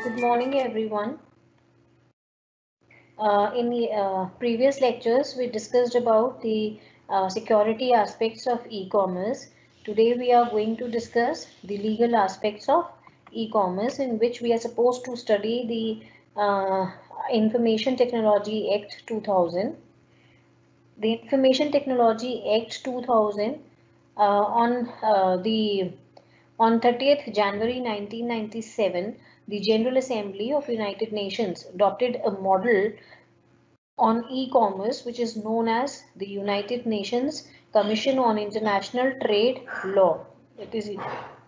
Good morning, everyone. In the previous lectures, we discussed about the security aspects of e-commerce. Today, we are going to discuss the legal aspects of e-commerce, in which we are supposed to study the Information Technology Act 2000. The Information Technology Act 2000 on 30th January 1997, the General Assembly of United Nations adopted a model on e-commerce which is known as the United Nations Commission on International Trade Law. It is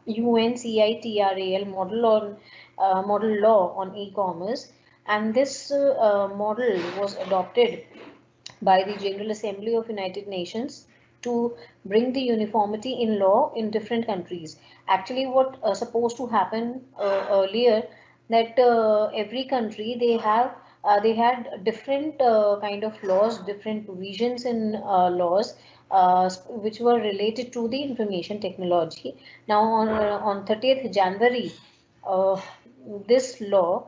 UNCITRAL model law on e-commerce, and this model was adopted by the General Assembly of United Nations to bring the uniformity in law in different countries. Actually, what supposed to happen earlier, that every country they had different kind of laws, different provisions in laws which were related to the information technology. Now on 30th January, uh, this law,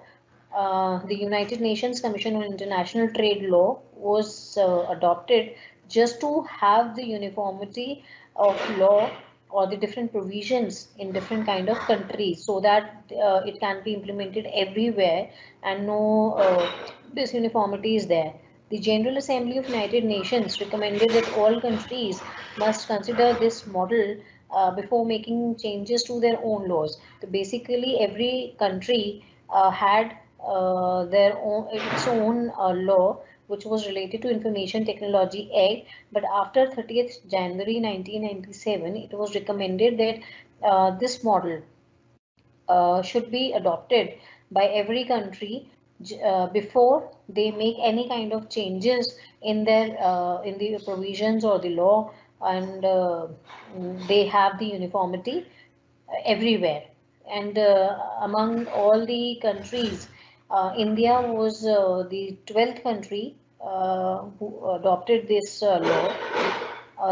the United Nations Commission on International Trade Law, was adopted just to have the uniformity of law or the different provisions in different kind of countries, so that it can be implemented everywhere and no disuniformity is there. The General Assembly of United Nations recommended that all countries must consider this model before making changes to their own laws. So basically, every country had their own its own law which was related to Information Technology Act. But after 30th January 1997, it was recommended that this model should be adopted by every country before they make any kind of changes in the provisions or the law, and they have the uniformity everywhere. And among all the countries, India was the 12th country who adopted this law.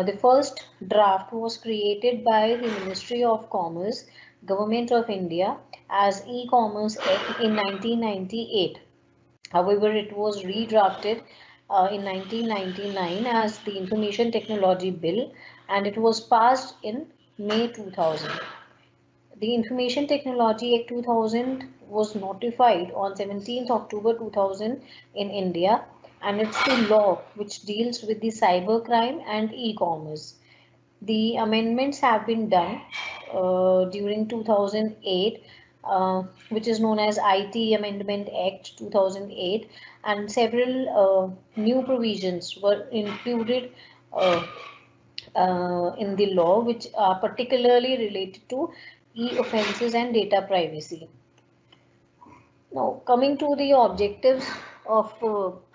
The first draft was created by the Ministry of Commerce, Government of India, as E-Commerce Act in 1998. However, it was redrafted in 1999 as the Information Technology Bill, and it was passed in May 2000. The Information Technology Act 2000 was notified on 17th October 2000 in India, and it's the law which deals with the cybercrime and e-commerce. The amendments have been done during 2008, which is known as IT Amendment Act 2008, and several new provisions were included uh, in the law, which are particularly related to e-offenses and data privacy. Now, coming to the objectives of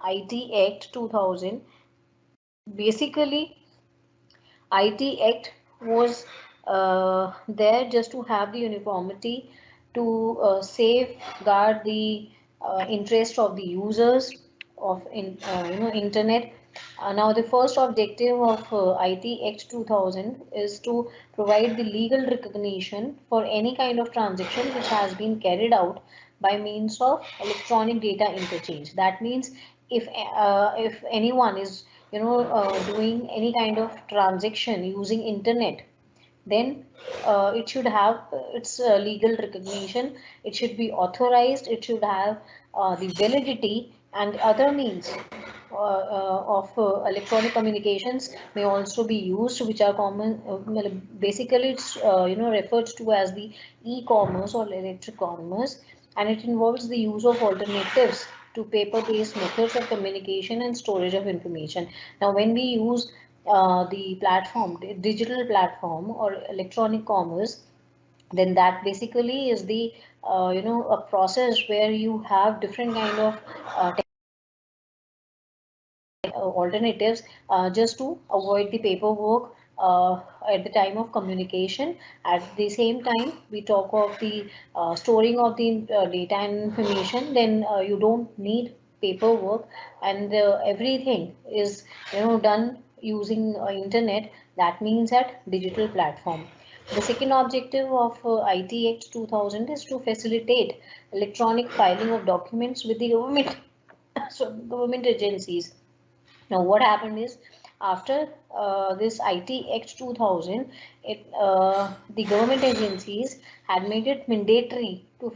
IT Act 2000, basically, IT Act was there just to have the uniformity to safeguard the interest of the users of internet. Now, the first objective of IT Act 2000 is to provide the legal recognition for any kind of transaction which has been carried out by means of electronic data interchange. That means if anyone is doing any kind of transaction using internet, then it should have its legal recognition. It should be authorized. It should have the validity, and other means of electronic communications may also be used, which are common. Basically, it's referred to as the e-commerce or electric commerce, and it involves the use of alternatives to paper-based methods of communication and storage of information. Now, when we use the platform, the digital platform or electronic commerce, then that basically is the a process where you have different kind of alternatives just to avoid the paperwork at the time of communication. At the same time, we talk of the storing of the data and information, then you don't need paperwork, and everything is done using internet. That means at digital platform. The second objective of IT Act 2000 is to facilitate electronic filing of documents with the government, so government agencies. Now, what happened is after this IT Act 2000, the government agencies had made it mandatory to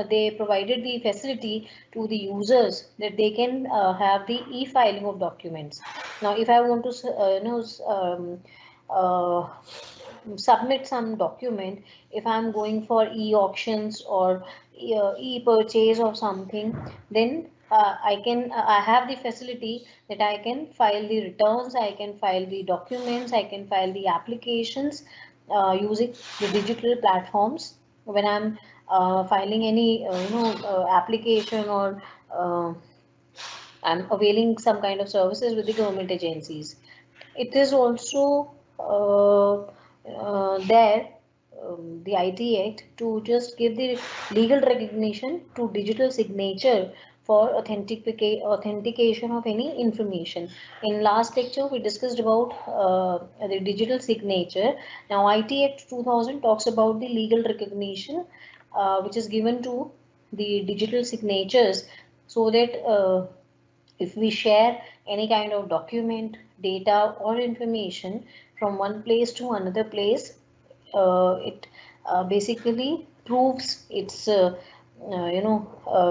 they provided the facility to the users that they can have the e-filing of documents. Now, if I want to, uh, submit some document, if I'm going for e-auctions or e-purchase of something, then I have the facility that I can file the returns, I can file the documents, I can file the applications using the digital platforms when I'm filing any application, or I'm availing some kind of services with the government agencies. It is also there, the IT Act, to just give the legal recognition to digital signature for authentication of any information. In last lecture, we discussed about the digital signature. Now, IT Act 2000 talks about the legal recognition which is given to the digital signatures, so that if we share any kind of document, data, or information from one place to another place, it basically proves its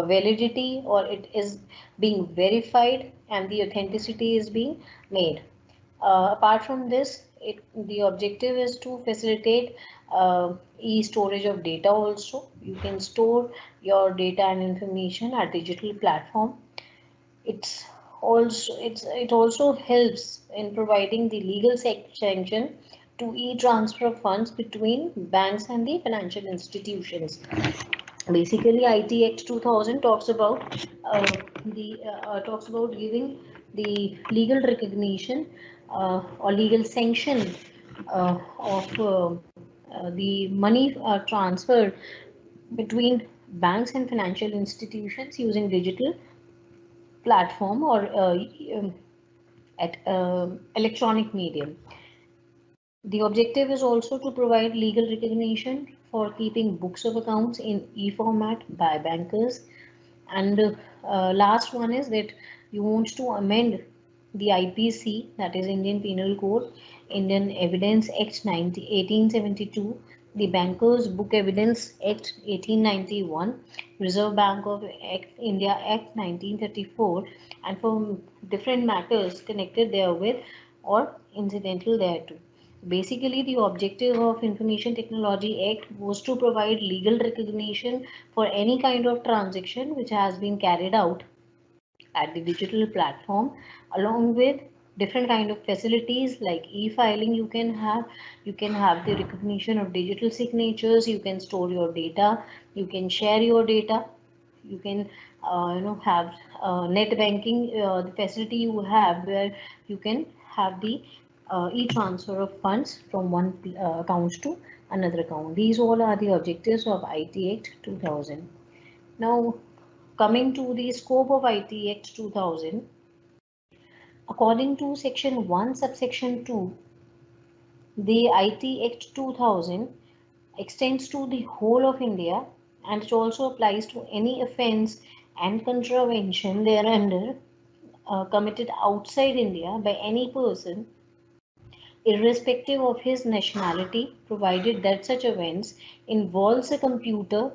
validity, or it is being verified and the authenticity is being made. Apart from this, the objective is to facilitate e-storage of data also. You can store your data and information at digital platform. It also helps in providing the legal sanction to e-transfer funds between banks and the financial institutions. Basically, IT Act 2000 talks about giving the legal recognition or legal sanction of the money transfer between banks and financial institutions using digital platform, or at electronic medium. The objective is also to provide legal recognition for keeping books of accounts in e-format by bankers. And last one is that you want to amend the IPC, that is Indian Penal Code, Indian Evidence Act 1872, the Bankers Book Evidence Act 1891, Reserve Bank of India Act 1934, and for different matters connected therewith or incidental thereto. Basically, the objective of Information Technology Act was to provide legal recognition for any kind of transaction which has been carried out at the digital platform, along with different kind of facilities like e-filing. You can have the recognition of digital signatures, you can store your data, you can share your data, you can have net banking, the facility you have where you can have the e-transfer of funds from one account to another account. These all are the objectives of IT Act 2000. Now, coming to the scope of IT Act 2000, according to Section 1, Subsection 2, the IT Act 2000 extends to the whole of India, and it also applies to any offence and contravention thereunder committed outside India by any person, irrespective of his nationality, provided that such offence involves a computer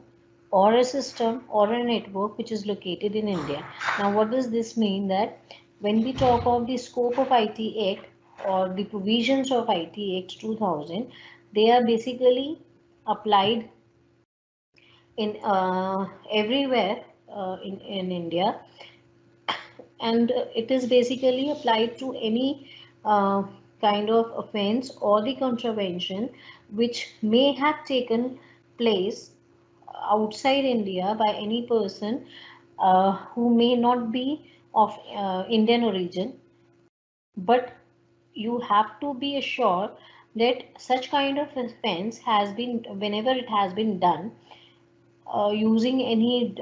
or a system or a network which is located in India. Now, what does this mean? That when we talk of the scope of IT Act or the provisions of IT Act 2000, they are basically applied in everywhere in India, and it is basically applied to any kind of offense or the contravention which may have taken place outside India by any person who may not be of Indian origin, but you have to be assured that such kind of offense has been, whenever it has been done using any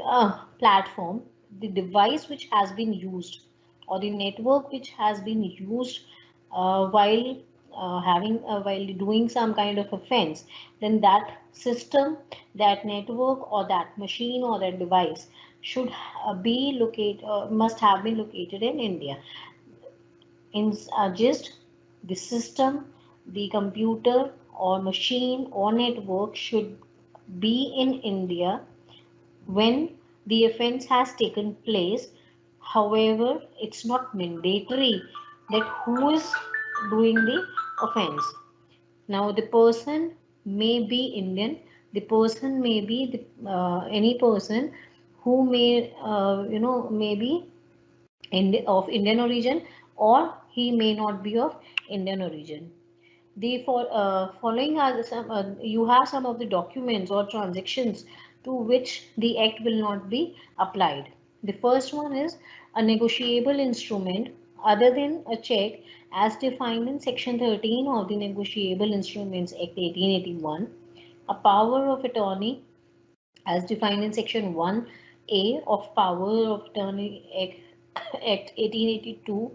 platform, the device which has been used or the network which has been used while while doing some kind of offense, then that system, that network, or that machine, or that device should be located, must have been located in India. In just the system, the computer or machine or network should be in India when the offense has taken place. However, it's not mandatory that who is doing the offense. Now, the person may be Indian, the person may be any person who may, may be of Indian origin, or he may not be of Indian origin. The following are you have some of the documents or transactions to which the act will not be applied. The first one is a negotiable instrument other than a check as defined in section 13 of the Negotiable Instruments Act 1881, a power of attorney as defined in section 1A of Power of Attorney Act 1882,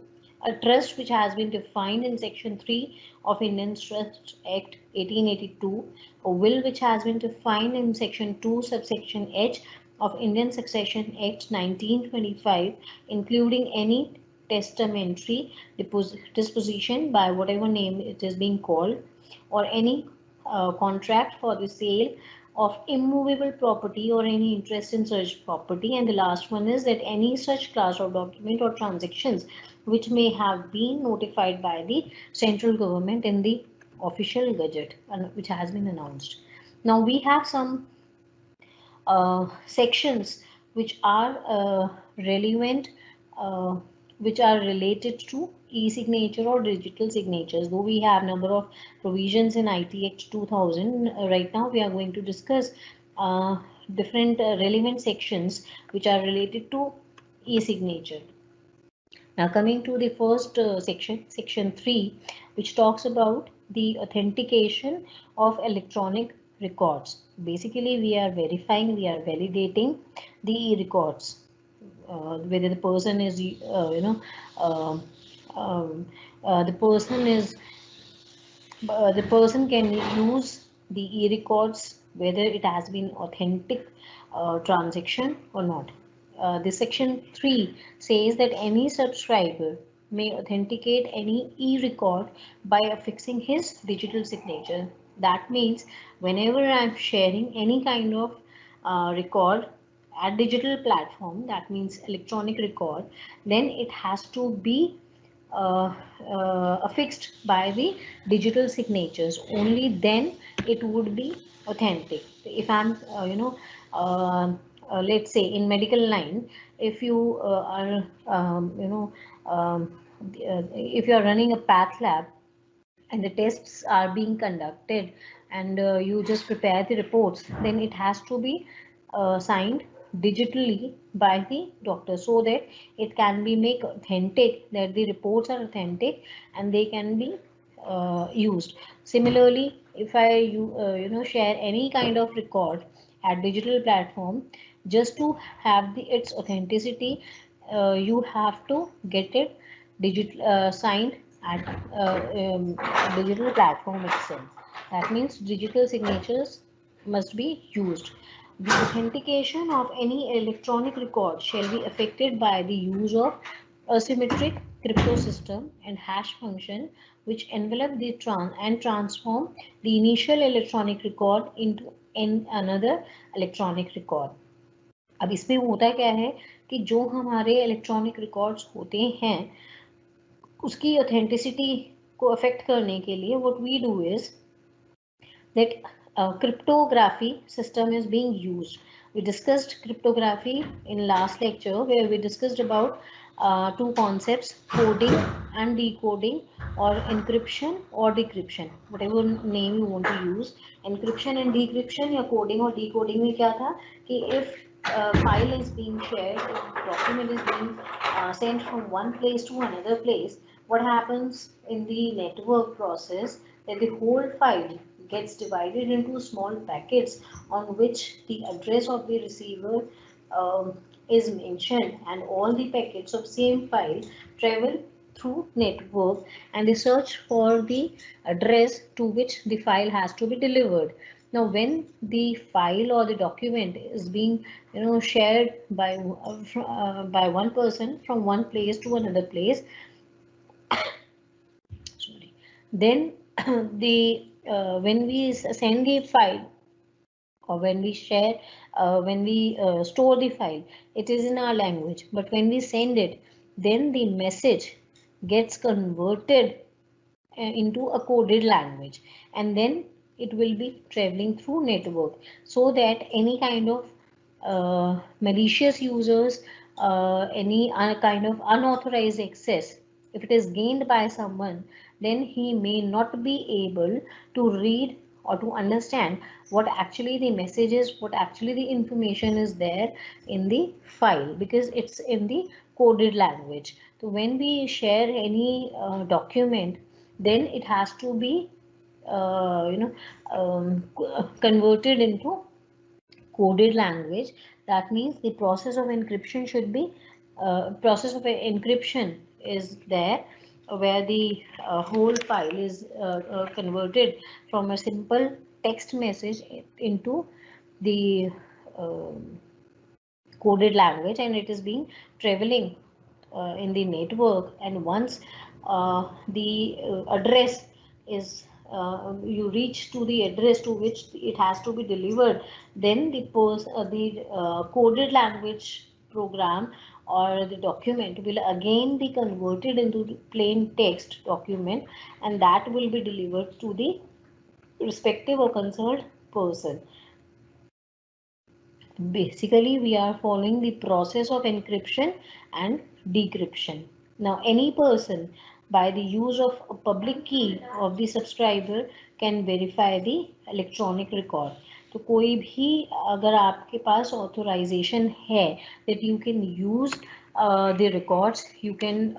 a trust which has been defined in section 3 of Indian Trust Act 1882, a will which has been defined in section 2 subsection H of Indian Succession Act 1925, including any testamentary disposition by whatever name it is being called, or any contract for the sale of immovable property or any interest in such property. And the last one is that any such class of document or transactions which may have been notified by the central government in the official gazette and which has been announced. Now we have some sections which are relevant, which are related to e-signature or digital signatures. Though we have number of provisions in IT Act 2000, right now we are going to discuss different relevant sections which are related to e-signature. Now coming to the first section 3, which talks about the authentication of electronic records. Basically, we are verifying, we are validating the records, whether the person is, the person can use the e-records, whether it has been authentic transaction or not. The section 3 says that any subscriber may authenticate any e-record by affixing his digital signature. That means whenever I'm sharing any kind of record at digital platform, that means electronic record, then it has to be affixed by the digital signatures. Only then it would be authentic. If I'm, let's say in medical line, if you are, if you are running a path lab and the tests are being conducted and you just prepare the reports, then it has to be signed digitally by the doctor so that it can be make authentic, that the reports are authentic and they can be used. Similarly, if I share any kind of record at digital platform, just to have its authenticity, you have to get it digital signed at digital platform itself. That means digital signatures must be used. The authentication of any electronic record shall be affected by the use of asymmetric crypto system and hash function which envelop the transform the initial electronic record into another electronic record. अब इसमें होता क्या है कि जो हमारे electronic records होते हैं उसकी ऑथेंटिसिटी को अफेक्ट करने के लिए what we do is that cryptography system is being used. We discussed cryptography in last lecture where we discussed about two concepts, coding and decoding, or encryption or decryption, whatever name you want to use. Encryption and decryption या coding और decoding में क्या था कि if file is being shared, if document is being sent from one place to another place, what happens in the network process that the whole file gets divided into small packets on which the address of the receiver is mentioned, and all the packets of same file travel through network, and they search for the address to which the file has to be delivered. Now when the file or the document is being shared by one person from one place to another place, sorry, then the when we send the file, or when we share, when we store the file, it is in our language, but when we send it, then the message gets converted into a coded language, and then it will be traveling through network, so that any kind of malicious users, any kind of unauthorized access, if it is gained by someone, then he may not be able to read or to understand what actually the message is, what actually the information is there in the file, because it's in the coded language. So when we share any document, then it has to be converted into coded language. That means the process of encryption should be process of encryption is there, where the whole file is converted from a simple text message into the coded language, and it is being traveling in the network. And once the address is you reach to the address to which it has to be delivered, then the coded language program or the document will again be converted into the plain text document, and that will be delivered to the respective or concerned person. Basically, we are following the process of encryption and decryption. Now, any person, by the use of a public key of the subscriber, can verify the electronic record. तो कोई भी अगर आपके पास authorization है that you can use the records, you can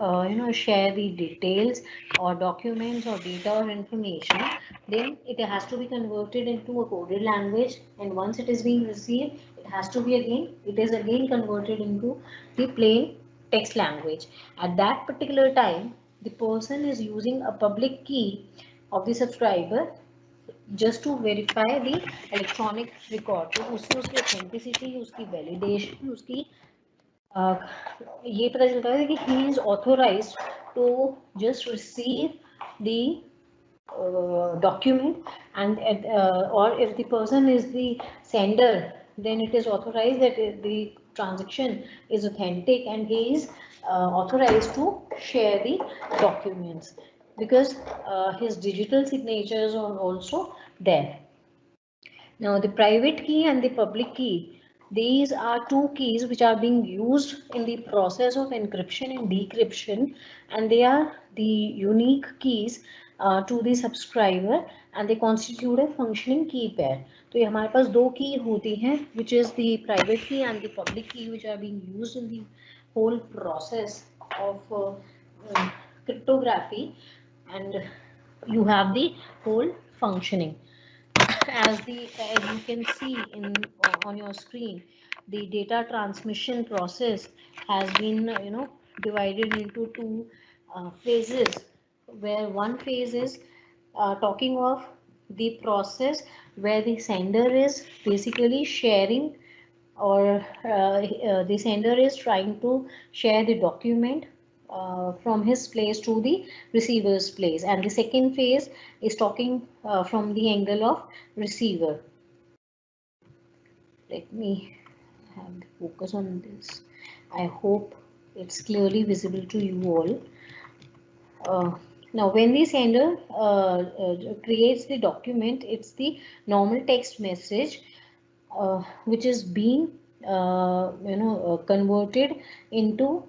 share the details or documents or data or information, then it has to be converted into a coded language, and once it is being received, it is again converted into the plain text language. At that particular time, the person is using a public key of the subscriber just to verify the electronic record. तो उससे उसकी authenticity, उसकी validation, उसकी ये पता चलता है कि he is authorized to just receive the document, and or if the person is the sender, then it is authorized that the transaction is authentic, and he is authorized to share the documents, because his digital signatures are also there. Now the private key and the public key, these are two keys which are being used in the process of encryption and decryption, and they are the unique keys to the subscriber, and they constitute a functioning key pair. तो ये हमारे पास दो की होती हैं, which is the private key and the public key, which are being used in the whole process of cryptography, and you have the whole functioning. As you can see in on your screen, the data transmission process has been divided into two phases, where one phase is talking of the process where the sender is basically sharing, or the sender is trying to share the document from his place to the receiver's place, and the second phase is talking from the angle of receiver. Let me have the focus on this. I hope it's clearly visible to you all. Now when the sender creates the document, it's the normal text message which is being converted into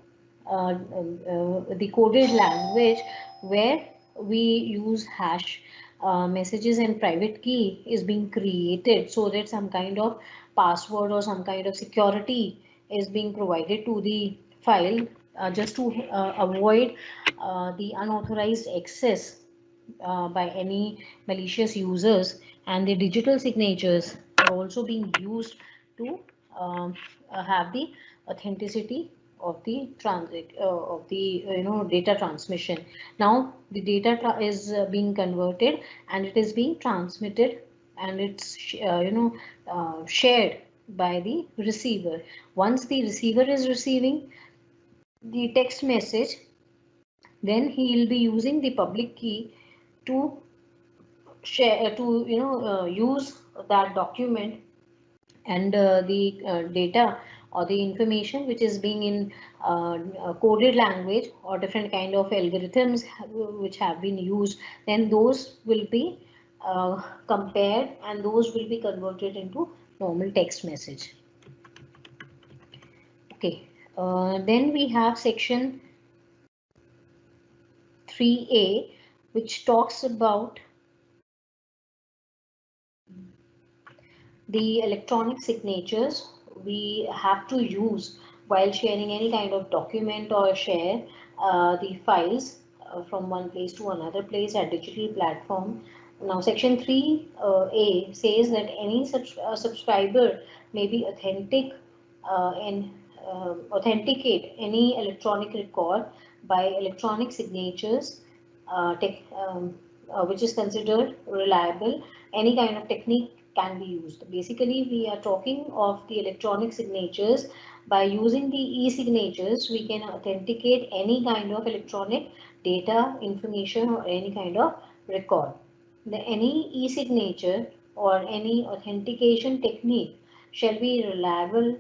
the coded language, where we use hash messages, and private key is being created so that some kind of password or some kind of security is being provided to the file, just to avoid the unauthorized access by any malicious users, and the digital signatures are also being used to have the authenticity of the transit of the data transmission. Now the data is being converted and it is being transmitted, and it's shared by the receiver. Once the receiver is receiving the text message, then he will be using the public key to share to use that document, and the data or the information which is being in coded language or different kind of algorithms which have been used, then those will be compared and those will be converted into normal text message. Okay, then we have section 3A, which talks about the electronic signatures we have to use while sharing any kind of document or share the files from one place to another place at digital platform. Now section 3A says that any subscriber may be and authenticate any electronic record by electronic signatures, which is considered reliable. Any kind of technique can be used. Basically, we are talking of the electronic signatures. By using the e-signatures, we can authenticate any kind of electronic data, information, or any kind of record. Any e-signature or any authentication technique shall be reliable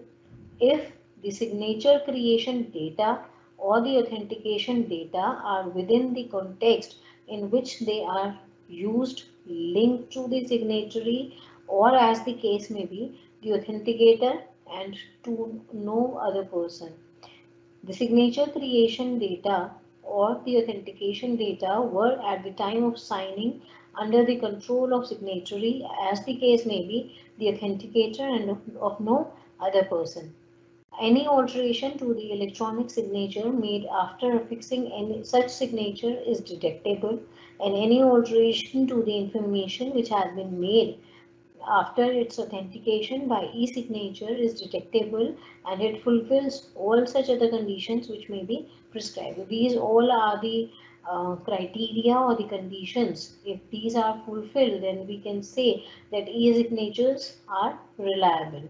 if the signature creation data or the authentication data are within the context in which they are used, linked to the signatory, or as the case may be, the authenticator and to no other person. The signature creation data or the authentication data were at the time of signing under the control of signatory, as the case may be, the authenticator and of no other person. Any alteration to the electronic signature made after affixing any such signature is detectable, and any alteration to the information which has been made after its authentication by e-signature is detectable, and it fulfills all such other conditions which may be prescribed. These all are the criteria or the conditions. If these are fulfilled, then we can say that e-signatures are reliable.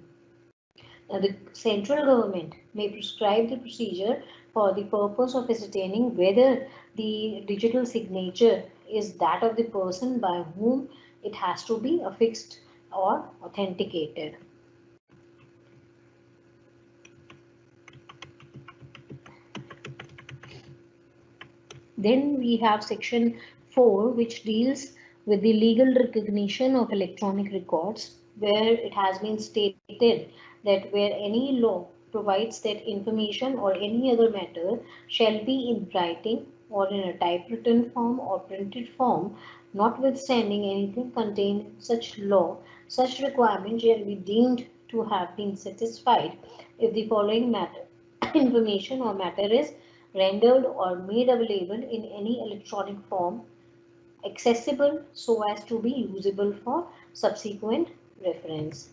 Now, the central government may prescribe the procedure for the purpose of ascertaining whether the digital signature is that of the person by whom it has to be affixed or authenticated. Then we have section 4, which deals with the legal recognition of electronic records, where it has been stated that where any law provides that information or any other matter shall be in writing or in a typewritten form or printed form, notwithstanding anything contained in such law, such requirement shall be deemed to have been satisfied if the following matter information or matter is rendered or made available in any electronic form, accessible so as to be usable for subsequent reference.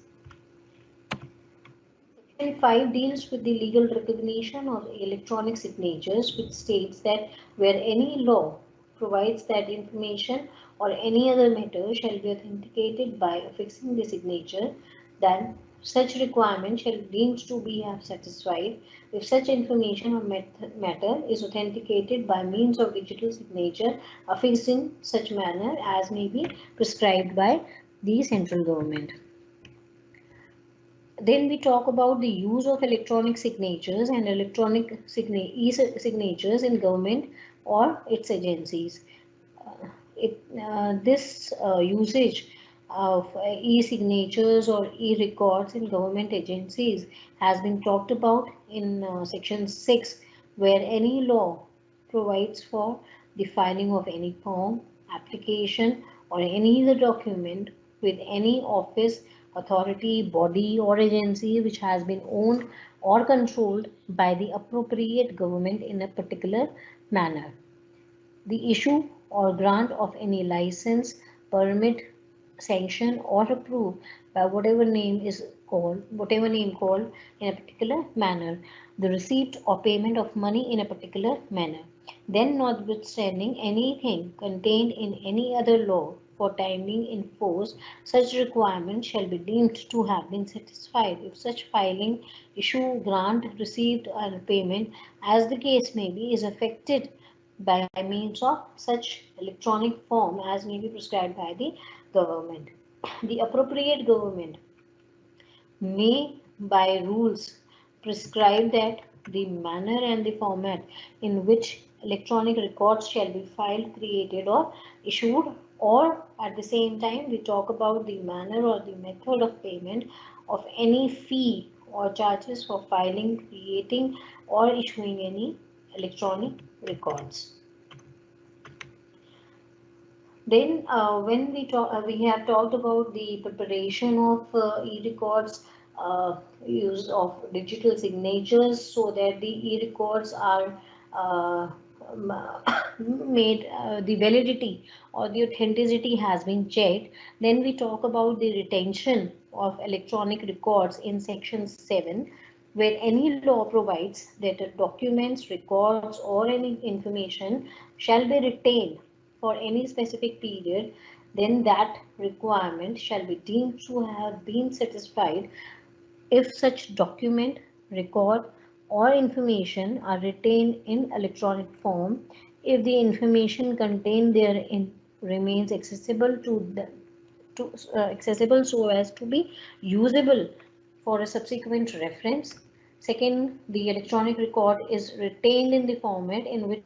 Section 5 deals with the legal recognition of electronic signatures, which states that where any law provides that information or any other matter shall be authenticated by affixing the signature, then such requirement shall be deemed to be have satisfied if such information or matter is authenticated by means of digital signature affixed in such manner as may be prescribed by the central government. Then we talk about the use of electronic signatures and electronic e-signatures in government or its agencies. This usage of e-signatures or e-records in government agencies has been talked about in section 6, where any law provides for the filing of any form, application, or any other document with any office, authority, body, or agency which has been owned or controlled by the appropriate government in a particular manner. The issue or grant of any license, permit, sanction, or approve by whatever name called in a particular manner, the receipt or payment of money in a particular manner. Then, notwithstanding anything contained in any other law for timely enforced, such requirement shall be deemed to have been satisfied if such filing, issue, grant, receipt, or payment, as the case may be, is effected by means of such electronic form as may be prescribed by the government. The appropriate government may, by rules, prescribe that the manner and the format in which electronic records shall be filed, created, or issued, or at the same time, we talk about the manner or the method of payment of any fee or charges for filing, creating, or issuing any electronic records. Then, when we have talked about the preparation of e-records, use of digital signatures so that the e-records are uh, made, the validity or the authenticity has been checked. Then we talk about the retention of electronic records in section 7, where any law provides that documents, records, or any information shall be retained for any specific period, then that requirement shall be deemed to have been satisfied if such document, record, or information are retained in electronic form, if the information contained therein remains accessible accessible so as to be usable for a subsequent reference. Second, the electronic record is retained in the format in which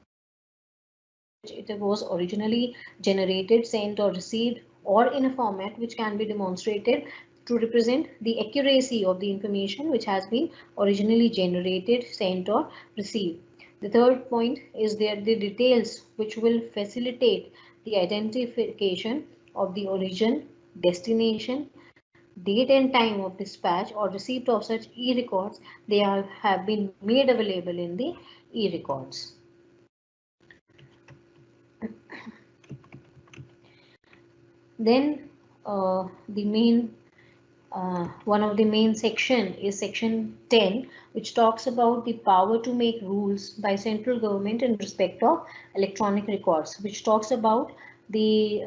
it was originally generated, sent, or received, or in a format which can be demonstrated to represent the accuracy of the information which has been originally generated, sent, or received. The third point is there the details which will facilitate the identification of the origin, destination, date and time of dispatch or receipt of such e-records. They have been made available in the e-records. Then the main one of the main section is section 10, which talks about the power to make rules by central government in respect of electronic records, which talks about the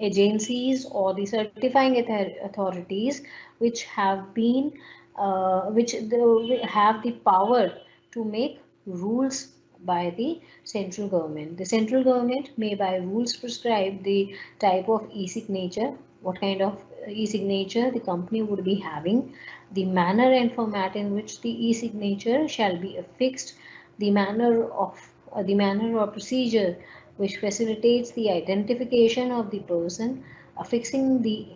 agencies or the certifying authorities which have been have the power to make rules by the central government. The central government may by rules prescribe the type of e-signature, what kind of e-signature the company would be having, the manner and format in which the e-signature shall be affixed, the manner or procedure which facilitates the identification of the person affixing the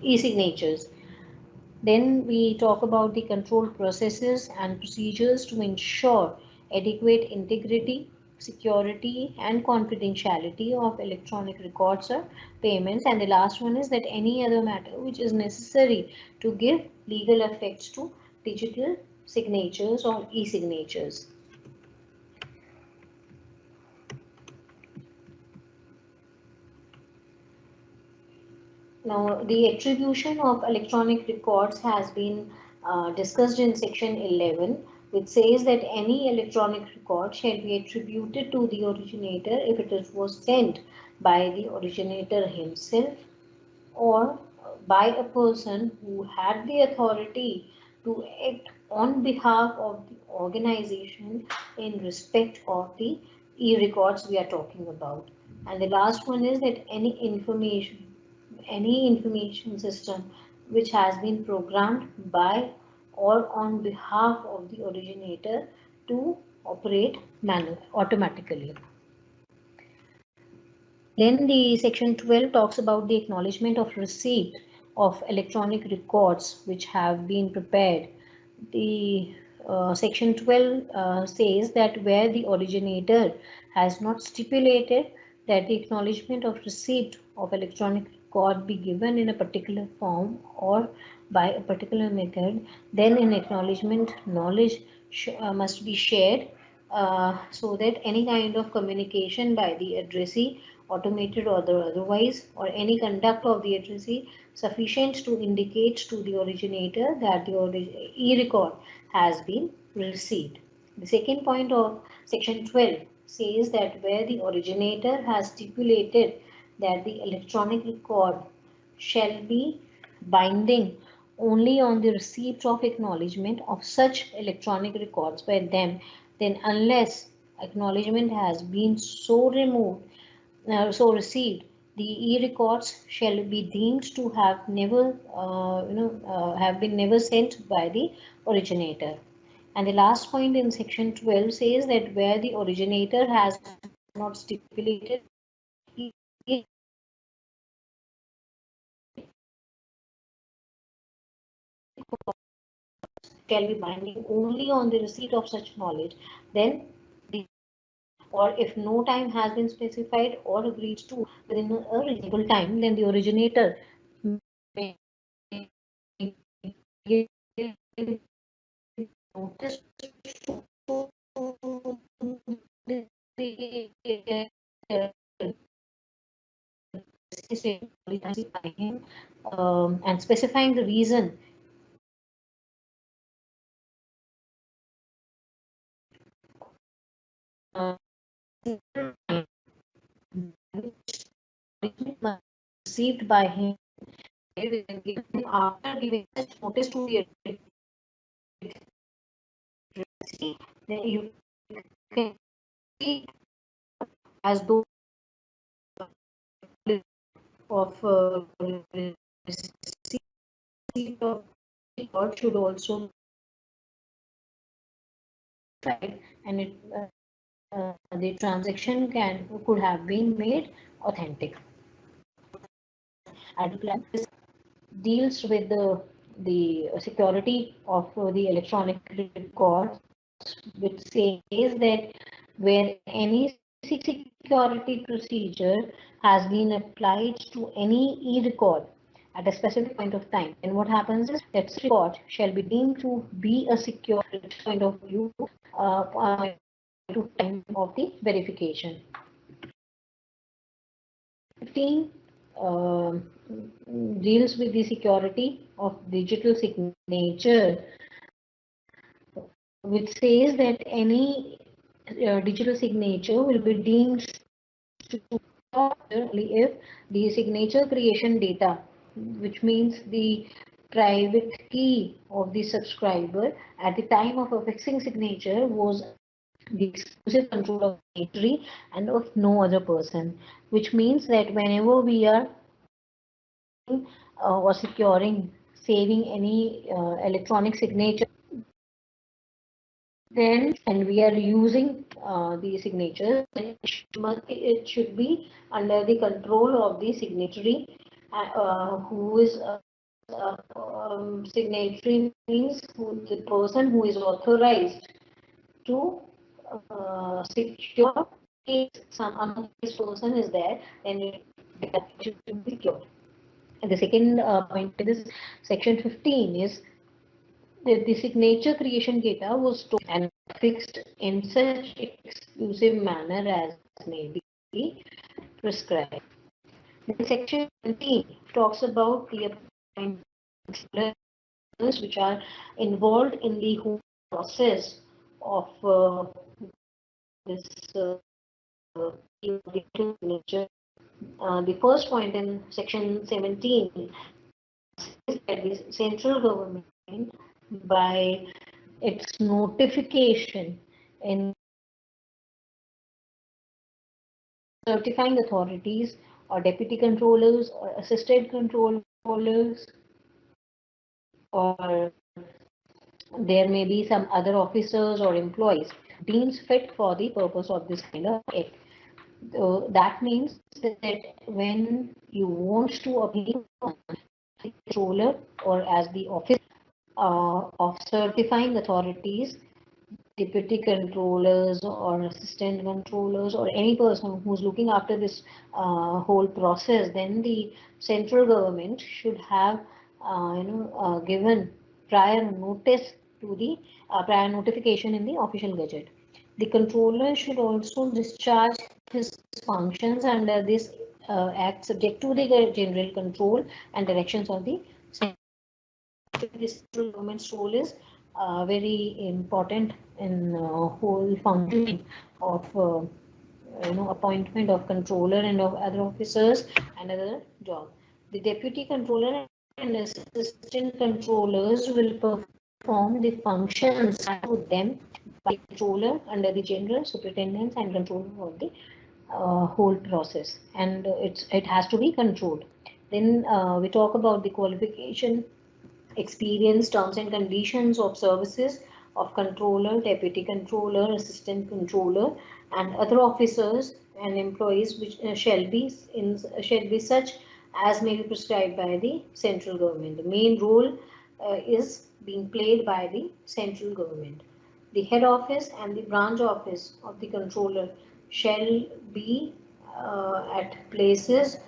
e-signatures. Then we talk about the control processes and procedures to ensure adequate integrity, security, and confidentiality of electronic records or payments. And the last one is that any other matter which is necessary to give legal effects to digital signatures or e-signatures. Now, the attribution of electronic records has been discussed in section 11, which says that any electronic record shall be attributed to the originator if it was sent by the originator himself or by a person who had the authority to act on behalf of the organization in respect of the e-records we are talking about. And the last one is that any information system which has been programmed by or on behalf of the originator to operate automatically. Then the section 12 talks about the acknowledgement of receipt of electronic records which have been prepared. The section 12 says that where the originator has not stipulated that the acknowledgement of receipt of electronic record be given in a particular form or by a particular method, then an acknowledgement knowledge must be shared so that any kind of communication by the addressee, automated or otherwise, or any conduct of the addressee sufficient to indicate to the originator that the e-record has been received. The second point of section 12 says that where the originator has stipulated that the electronic record shall be binding only on the receipt of acknowledgement of such electronic records by them, then unless acknowledgement has been so removed, so received, the e-records shall be deemed to have never, have been never sent by the originator. And the last point in section 12 says that where the originator has not stipulated shall be binding only on the receipt of such knowledge, then or if no time has been specified or agreed to within a reasonable time, then the originator may give notice to by him and specifying the reason received by him after giving such notice to the agency, then you can see as though of receipt of record should also tried and the transaction could have been made authentic. Added deals with the security of the electronic record, which says that where any security procedure has been applied to any e-record at a specific point of time, and what happens is that record shall be deemed to be a secure point of view to time of the verification. 15 deals with the security of digital signature, which says that any digital signature will be deemed to only if the signature creation data, which means the private key of the subscriber at the time of affixing signature was the exclusive control of the signatory and of no other person, which means that whenever we are or securing, saving any electronic signature, then and we are using the signatures, it should be under the control of the signatory, who is signatory means the person who is authorized to secure. If some among this person is there, then it should be secured. And the second point in this section 15 is that the signature creation data was stored and fixed in such exclusive manner as may be prescribed. The section 17 talks about the appointments which are involved in the whole process of this signature. The first point in section 17 is that the central government, by its notification in certifying authorities or deputy controllers or assistant controllers, or there may be some other officers or employees deems fit for the purpose of this kind of act. That means that when you want to appeal the controller or as the office of certifying authorities, deputy controllers or assistant controllers or any person who's looking after this whole process, then the central government should have given prior notice to the prior notification in the official gazette. The controller should also discharge his functions under this act subject to the general control and directions of the central government's role is very important in whole functioning of appointment of controller and of other officers and other job. The deputy controller and assistant controllers will perform the functions to them by controller under the general superintendence and controller of the whole process, and it has to be controlled. Then we talk about the qualification, experience, terms and conditions of services of controller, deputy controller, assistant controller, and other officers and employees which shall be such as may be prescribed by the central government. The main role is being played by the central government. The head office and the branch office of the controller shall be at places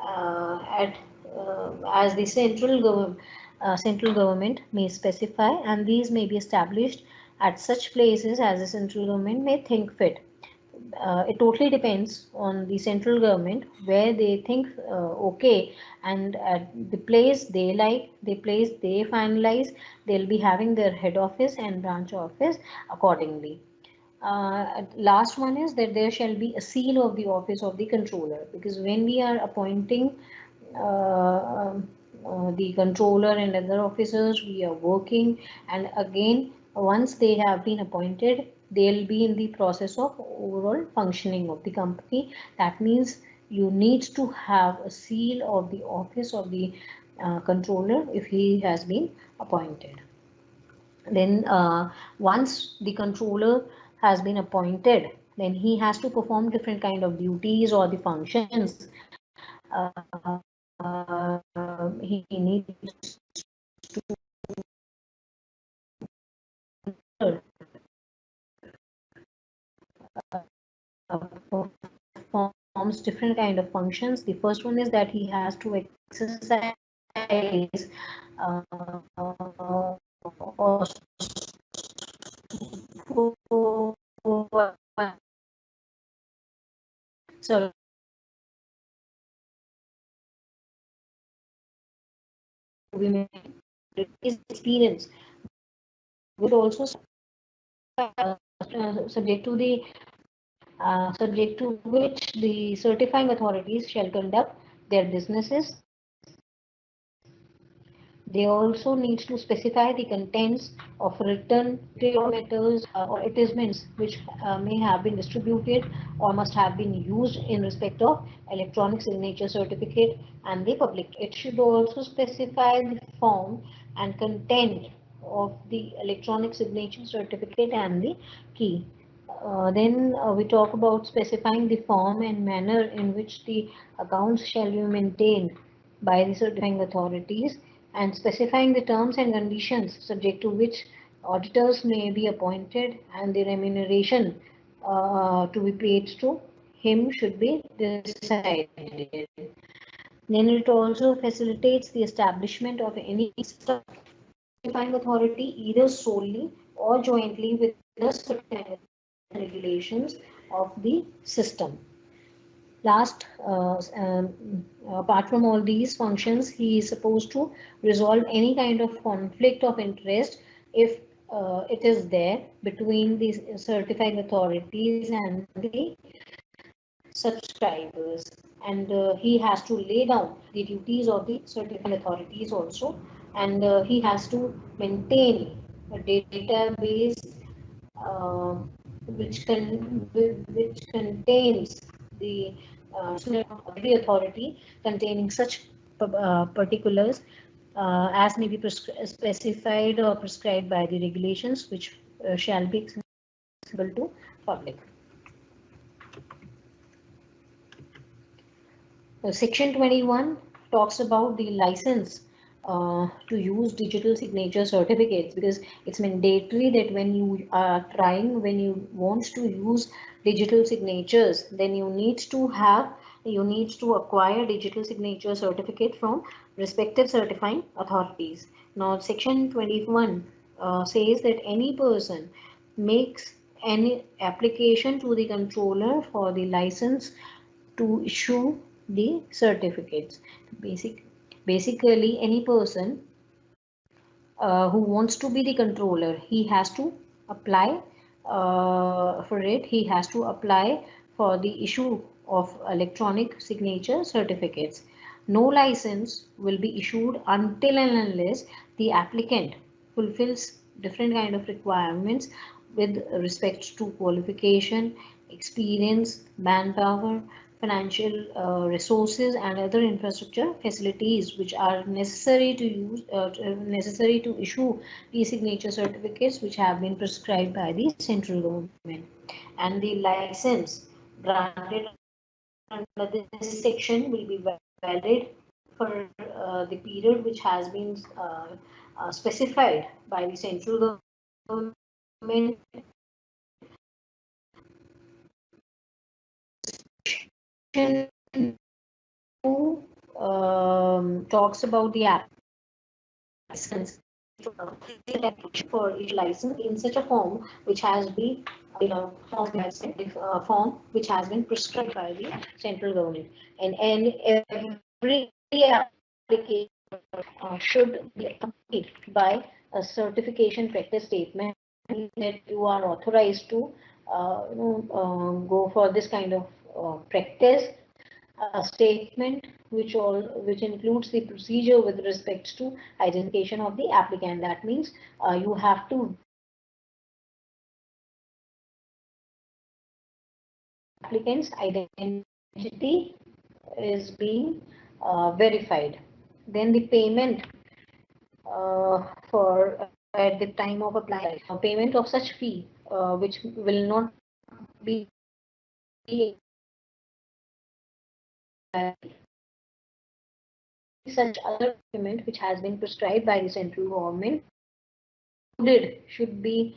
at as the central government may specify, and these may be established at such places as the central government may think fit. It totally depends on the central government where they think okay, and at the place they like, the place they finalize, they'll be having their head office and branch office accordingly. Last one is that there shall be a seal of the office of the controller, because when we are appointing the controller and other officers, we are working, and again once they have been appointed, they'll be in the process of overall functioning of the company. That means you need to have a seal of the office of the controller if he has been appointed. Then once the controller has been appointed, then he has to perform different kind of duties or the functions. He needs to performs different kind of functions. The first one is that he has to exercise so his experience would also subject to the subject to which the certifying authorities shall conduct their businesses. They also need to specify the contents of written matters or advertisements which may have been distributed or must have been used in respect of electronic signature certificate and the public. It should also specify the form and content of the electronic signature certificate and the key. Then we talk about specifying the form and manner in which the accounts shall be maintained by the certifying authorities, and specifying the terms and conditions subject to which auditors may be appointed and the remuneration to be paid to him should be decided. Then it also facilitates the establishment of any certifying authority either solely or jointly with the certifying regulations of the system. Last, apart from all these functions, he is supposed to resolve any kind of conflict of interest if it is there between the certifying authorities and the subscribers, and he has to lay down the duties of the certifying authorities also, and he has to maintain a database uh, which contains the the authority containing such particulars as may be specified or prescribed by the regulations which shall be accessible to public. Section 21 talks about the license to use digital signature certificates, because it's mandatory that when you are when you want to use digital signatures, then you need to acquire digital signature certificate from respective certifying authorities. Now, Section 21 says that any person makes any application to the controller for the license to issue the certificates. Basically, any person who wants to be the controller, he has to apply for it. He has to apply for the issue of electronic signature certificates. No license will be issued until and unless the applicant fulfills different kind of requirements with respect to qualification, experience, manpower, financial resources, and other infrastructure facilities which are necessary to issue e-signature certificates which have been prescribed by the central government. And the license granted under this section will be valid for the period which has been specified by the central government. Talks about the license for each license in such a form which has been form which has been prescribed by the central government, and every application should be accompanied by a certification practice statement that you are authorized to go for this kind of practice. A statement which includes the procedure with respect to identification of the applicant. That means you have to applicant's identity is being verified. Then the payment for at the time of applying, payment of such fee which will not be such other payment which has been prescribed by the central government should be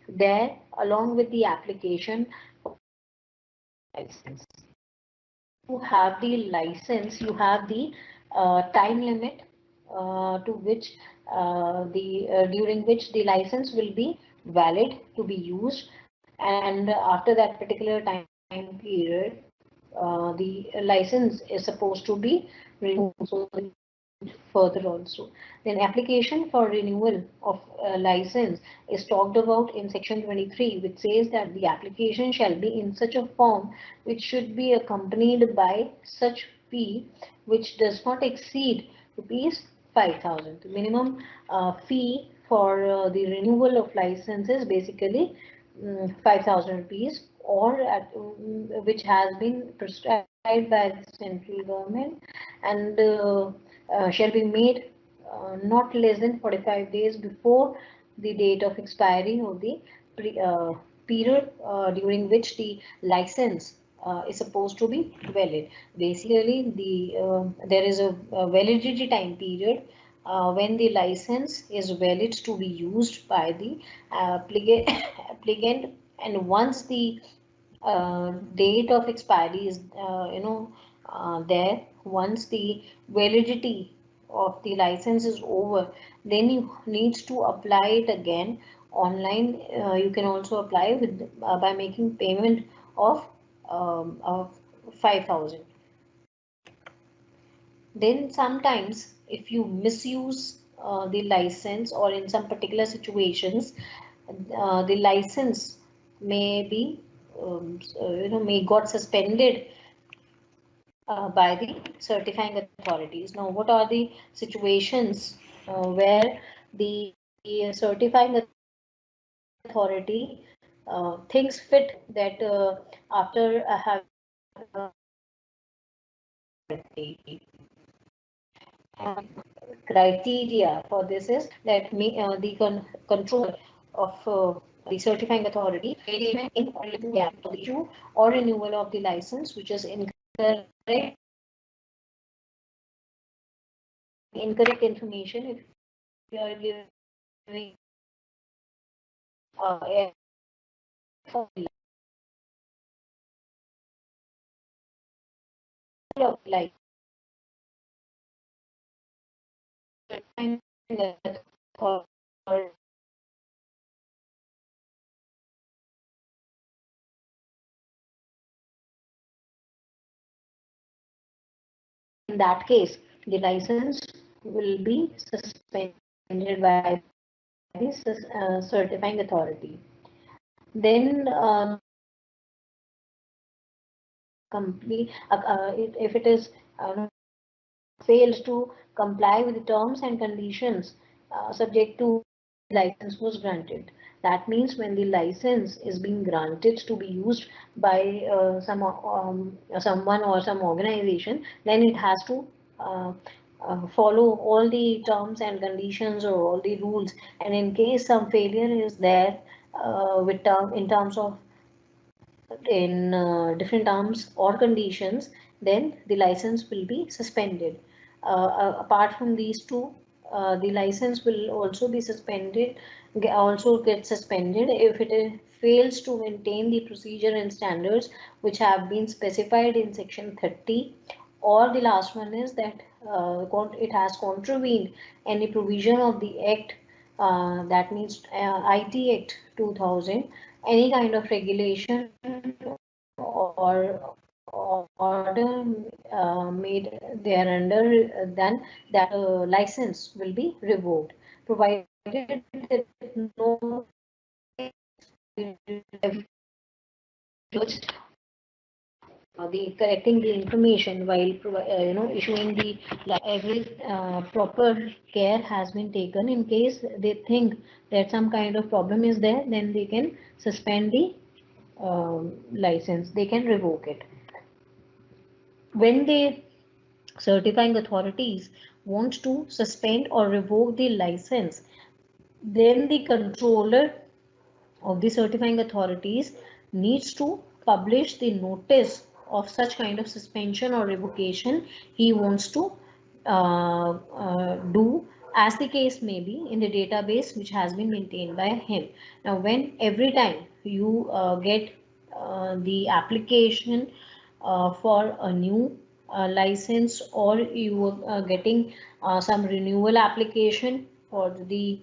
there along with the application license. You have the license, you have the time limit to which the during which the license will be valid to be used, and after that particular time period, the license is supposed to be renewed. So further also. Then application for renewal of license is talked about in section 23, which says that the application shall be in such a form which should be accompanied by such fee which does not exceed rupees 5,000. The minimum fee for the renewal of license is basically 5,000 rupees, or which has been prescribed by the central government, and shall be made not less than 45 days before the date of expiry of the period during which the license is supposed to be valid. Basically, there is a validity time period when the license is valid to be used by the applicant, and once the date of expiry is there, once the validity of the license is over, then you needs to apply it again online. You can also apply with by making payment of 5,000. Then sometimes if you misuse the license, or in some particular situations the license may be may got suspended by the certifying authorities. Now, what are the situations where the certifying authority thinks fit that after having criteria for this is that the control of the certifying authority in order to the issue or renewal of the license which is incorrect information. If you are giving uh, like or in that case, the license will be suspended by the certifying authority. Then complete if it is fails to comply with the terms and conditions subject to license was granted. That means when the license is being granted to be used by someone or some organization, then it has to uh, follow all the terms and conditions or all the rules. And in case some failure is there in terms of in different terms or conditions, then the license will be suspended. Apart from these two, the license will also be suspended, also get suspended if it fails to maintain the procedure and standards which have been specified in section 30, or the last one is that it has contravened any provision of the act, that means IT Act 2000, any kind of regulation or order made thereunder, then that license will be revoked, provided that no the correcting the information while issuing the every proper care has been taken. In case they think that some kind of problem is there, then they can suspend the license, they can revoke it. When the certifying authorities want to suspend or revoke the license, then the controller of the certifying authorities needs to publish the notice of such kind of suspension or revocation he wants to do, as the case may be, in the database which has been maintained by him. Now, when every time you get the application for a new license, or you are getting some renewal application for the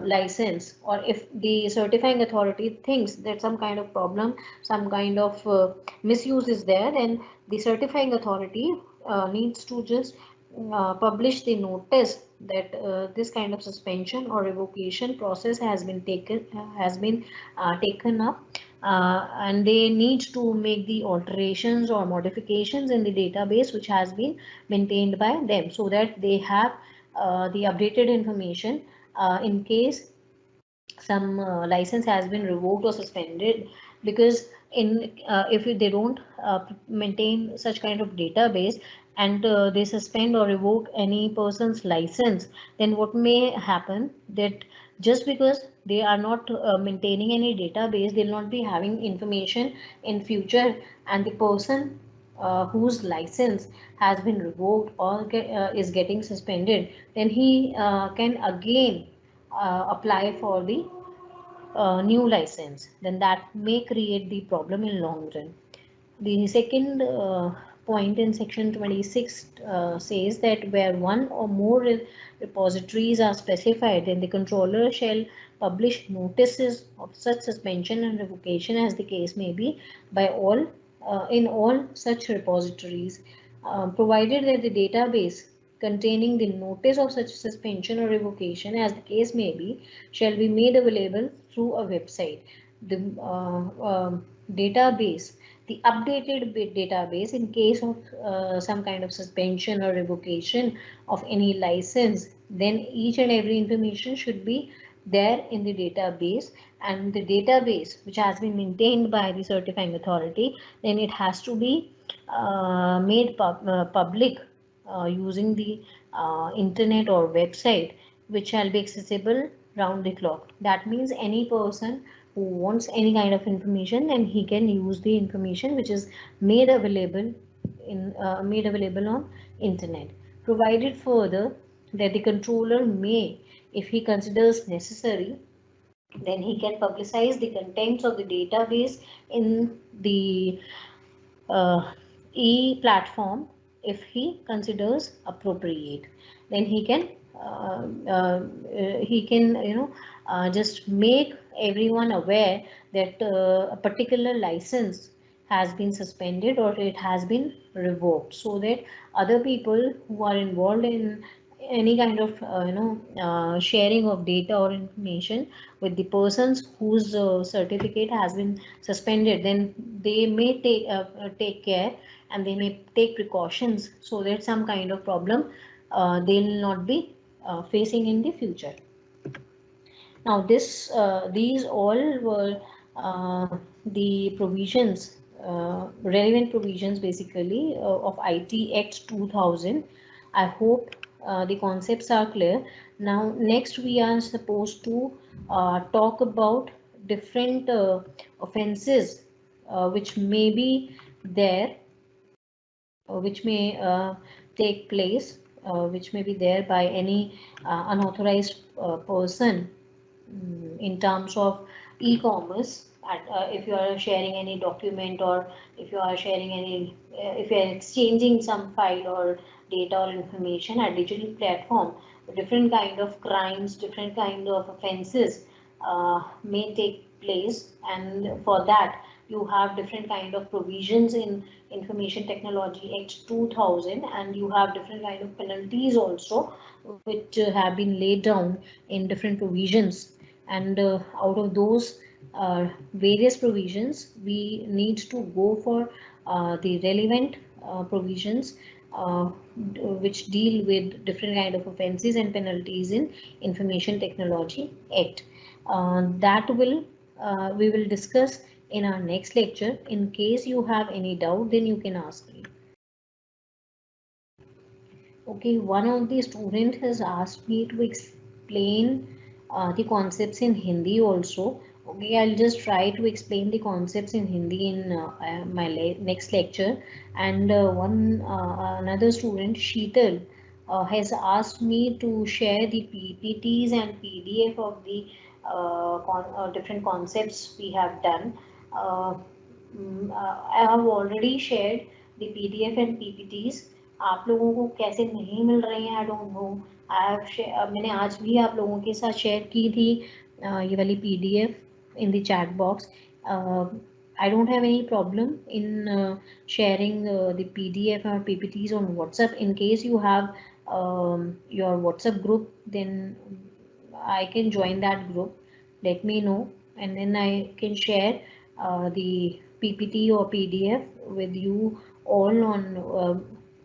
license, or if the certifying authority thinks that some kind of problem, some kind of misuse is there, then the certifying authority needs to just publish the notice that this kind of suspension or revocation process has been taken up, and they need to make the alterations or modifications in the database which has been maintained by them, so that they have the updated information in case some license has been revoked or suspended. Because in if they don't maintain such kind of database, and they suspend or revoke any person's license, then what may happen, that just because they are not maintaining any database, they'll not be having information in future, and the person whose license has been revoked or is getting suspended, then he can again apply for the new license, then that may create the problem in long run. The second point in section 26 says that where one or more repositories are specified, then the controller shall publish notices of such suspension and revocation, as the case may be, by all in all such repositories, provided that the database containing the notice of such suspension or revocation, as the case may be, shall be made available through a website. The database, the updated database, in case of some kind of suspension or revocation of any license, then each and every information should be there in the database, and the database which has been maintained by the certifying authority, then it has to be made public using the internet or website, which shall be accessible round the clock. That means any person who wants any kind of information, then he can use the information which is made available on internet. Provided further that the controller may, if he considers necessary, then he can publicize the contents of the database in the e-platform if he considers appropriate. Then he can just make everyone aware that a particular license has been suspended or it has been revoked, so that other people who are involved in any kind of sharing of data or information with the persons whose certificate has been suspended, then they may take care and they may take precautions so that some kind of problem they'll not be facing in the future. Now these all were the provisions, relevant provisions basically of IT Act 2000. I hope the concepts are clear. Now next we are supposed to talk about different offences which may be there, which may take place, which may be there by any unauthorized person in terms of e-commerce. If you are sharing any document, or if you are sharing any if you are exchanging some file or data or information at digital platform, different kind of crimes, different kind of offenses may take place, and for that you have different kind of provisions in Information Technology Act 2000, and you have different kind of penalties also which have been laid down in different provisions. And out of those various provisions, we need to go for the relevant provisions which deal with different kind of offences and penalties in Information Technology Act. That will we will discuss in our next lecture. In case you have any doubt, then you can ask me. Okay, one of the students has asked me to explain the concepts in Hindi also. Okay, I'll just try to explain the concepts in Hindi in my next lecture. And another student, Sheetal, has asked me to share the PPTs and PDF of the different concepts we have done. I have already shared the PDF and PPTs. आप लोगों को कैसे नहीं मिल रहे हैं, I don't know. मैंने आज भी आप लोगों के साथ शेयर की थी ये वाली PDF in the chat box. I don't have any problem in sharing the PDF or PPTs on WhatsApp. In case you have your WhatsApp group, then I can join that group. Let me know, and then I can share the PPT or PDF with you all on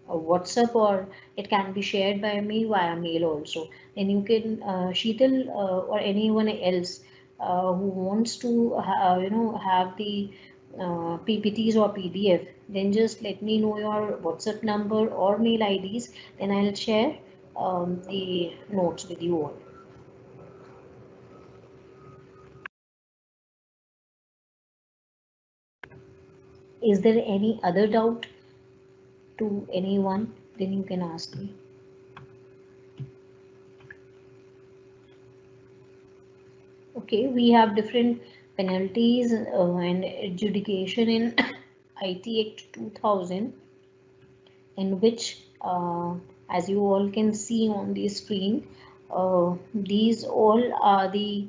WhatsApp, or it can be shared by me via mail also. Then you can Sheetal or anyone else who wants to have the PPTs or PDF, then just let me know your WhatsApp number or mail IDs, then I'll share the notes with you all. Is there any other doubt to anyone? Then you can ask me. Okay, we have different penalties and adjudication in IT Act 2000, in which as you all can see on the screen, these all are the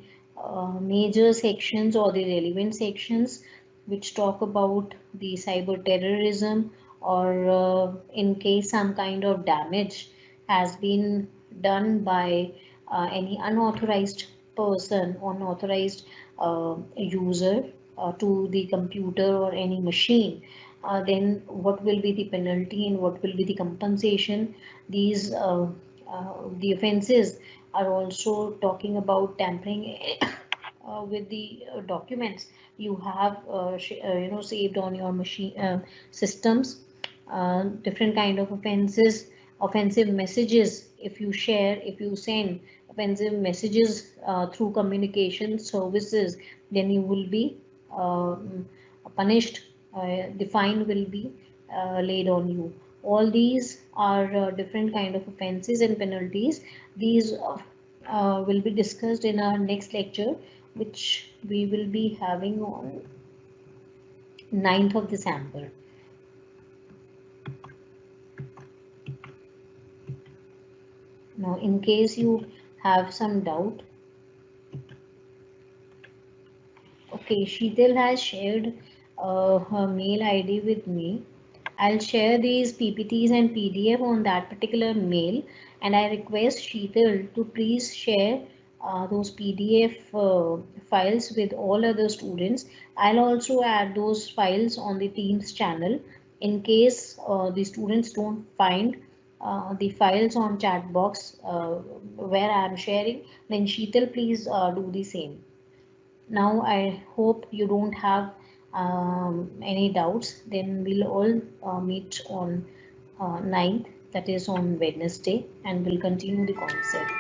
major sections or the relevant sections which talk about the cyber terrorism, or in case some kind of damage has been done by any unauthorized person, unauthorized user to the computer or any machine, then what will be the penalty and what will be the compensation. These the offenses are also talking about tampering with the documents you have saved on your machine systems. Different kind of offenses, offensive messages, if you share, if you send offensive messages through communication services, then you will be punished. The fine will be laid on you. All these are different kind of offenses and penalties. These will be discussed in our next lecture, which we will be having on 9th of December. Now, in case you have some doubt, okay, Sheetal has shared her mail ID with me. I'll share these PPTs and PDF on that particular mail, and I request Sheetal to please share those PDF files with all other students. I'll also add those files on the Teams channel in case the students don't find the files on chat box where I am sharing, then Sheetal please do the same. Now I hope you don't have any doubts. Then we'll all meet on 9th, that is on Wednesday, and we'll continue the concept.